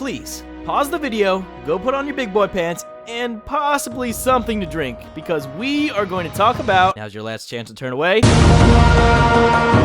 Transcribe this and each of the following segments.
please, pause the video, go put on your big boy pants, and possibly something to drink, because we are going to talk about, now's your last chance to turn away,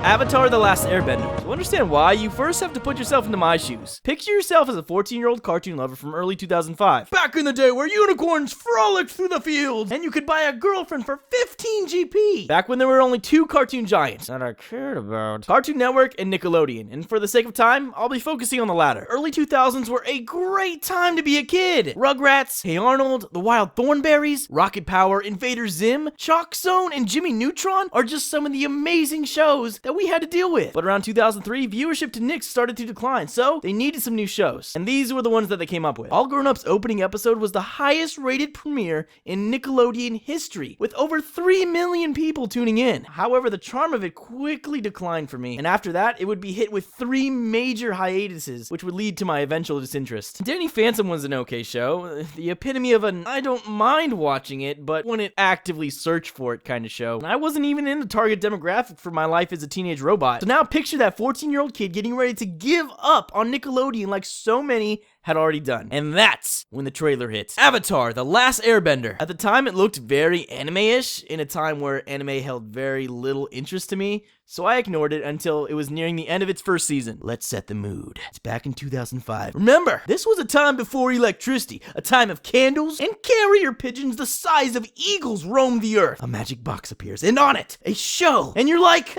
Avatar: The Last Airbender. To understand why, you first have to put yourself into my shoes. Picture yourself as a 14-year-old cartoon lover from early 2005. Back in the day where unicorns frolicked through the fields, and you could buy a girlfriend for 15 GP. Back when there were only two cartoon giants that I cared about. Cartoon Network and Nickelodeon, and for the sake of time, I'll be focusing on the latter. Early 2000s were a great time to be a kid. Rugrats, Hey Arnold, The Wild Thornberrys, Rocket Power, Invader Zim, Chalk Zone, and Jimmy Neutron are just some of the amazing shows that we had to deal with. But around 2003, viewership to Nick started to decline, so they needed some new shows. And these were the ones that they came up with. All Grown Up's opening episode was the highest rated premiere in Nickelodeon history, with over 3 million people tuning in. However, the charm of it quickly declined for me, and after that, it would be hit with 3 major hiatuses, which would lead to my eventual disinterest. Danny Phantom was an okay show, the epitome of an I don't mind watching it, but wouldn't actively search for it kind of show. And I wasn't even in the target demographic for my life as a teenage robot. So now picture that 14-year-old kid getting ready to give up on Nickelodeon like so many had already done. And that's when the trailer hits. Avatar: The Last Airbender. At the time, it looked very anime-ish, in a time where anime held very little interest to me, so I ignored it until it was nearing the end of its first season. Let's set the mood. It's back in 2005. Remember, this was a time before electricity, a time of candles, and carrier pigeons the size of eagles roamed the earth. A magic box appears, and on it, a show. And you're like,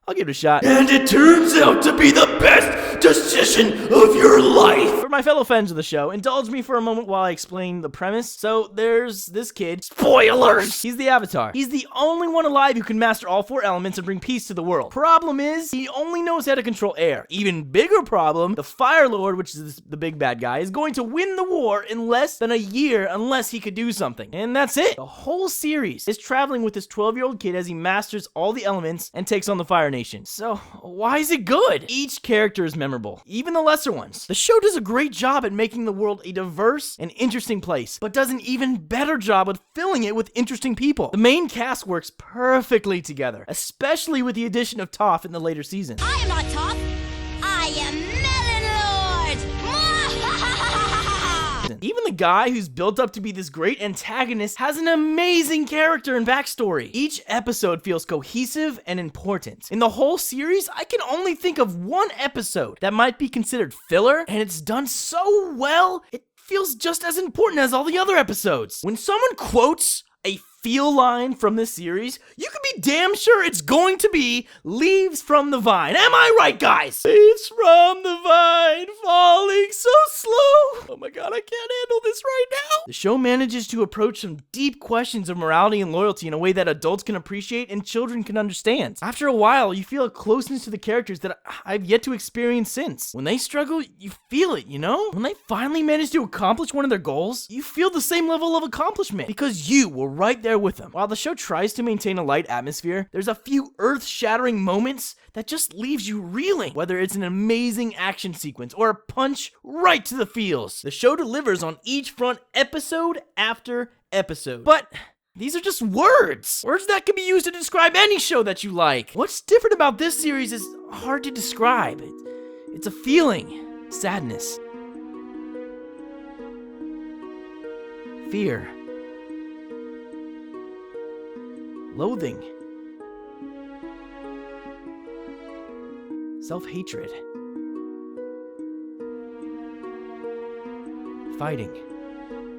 I'll give it a shot. And it turns out to be the best decision of your life. For my fellow fans of the show, indulge me for a moment while I explain the premise. So there's this kid. Spoilers! He's the Avatar. He's the only one alive who can master all 4 elements and bring peace to the world. Problem is, he only knows how to control air. Even bigger problem, the Fire Lord, which is the big bad guy, is going to win the war in less than a year unless he could do something. And that's it. The whole series is traveling with this 12-year-old kid as he masters all the elements and takes on the Fire Nation. So, why is it good? Each character is memorable, even the lesser ones. The show does a great job at making the world a diverse and interesting place, but does an even better job at filling it with interesting people. The main cast works perfectly together, especially with the addition of Toph in the later seasons. I am not Toph. I am Melon Lord. Even the guy who's built up to be this great antagonist has an amazing character and backstory. Each episode feels cohesive and important. In the whole series, I can only think of one episode that might be considered filler, and it's done so well, it feels just as important as all the other episodes. When someone quotes a feel line from this series, you can be damn sure it's going to be Leaves from the Vine. Am I right, guys? Leaves from the vine falling so slow. Oh my god, I can't handle this right now. The show manages to approach some deep questions of morality and loyalty in a way that adults can appreciate and children can understand. After a while, you feel a closeness to the characters that I've yet to experience since. When they struggle, you feel it, you know? When they finally manage to accomplish one of their goals, you feel the same level of accomplishment because you were right there with them. While the show tries to maintain a light atmosphere, there's a few earth-shattering moments that just leaves you reeling, whether it's an amazing action sequence or a punch right to the feels. The show delivers on each front episode after episode. But these are just words. Words that can be used to describe any show that you like. What's different about this series is hard to describe. It's a feeling. Sadness. Fear. Loathing. Self-hatred. Fighting.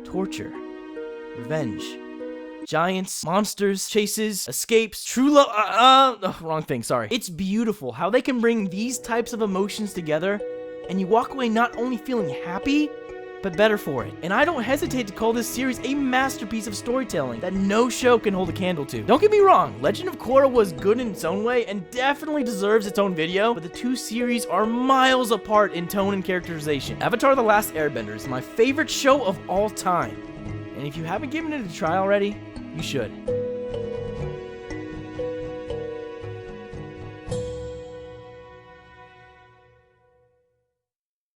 Torture. Revenge. Giants, monsters, chases, escapes, true love, wrong thing, sorry. It's beautiful how they can bring these types of emotions together, and you walk away not only feeling happy, but better for it. And I don't hesitate to call this series a masterpiece of storytelling that no show can hold a candle to. Don't get me wrong, Legend of Korra was good in its own way and definitely deserves its own video, but the two series are miles apart in tone and characterization. Avatar: The Last Airbender is my favorite show of all time, and if you haven't given it a try already, you should.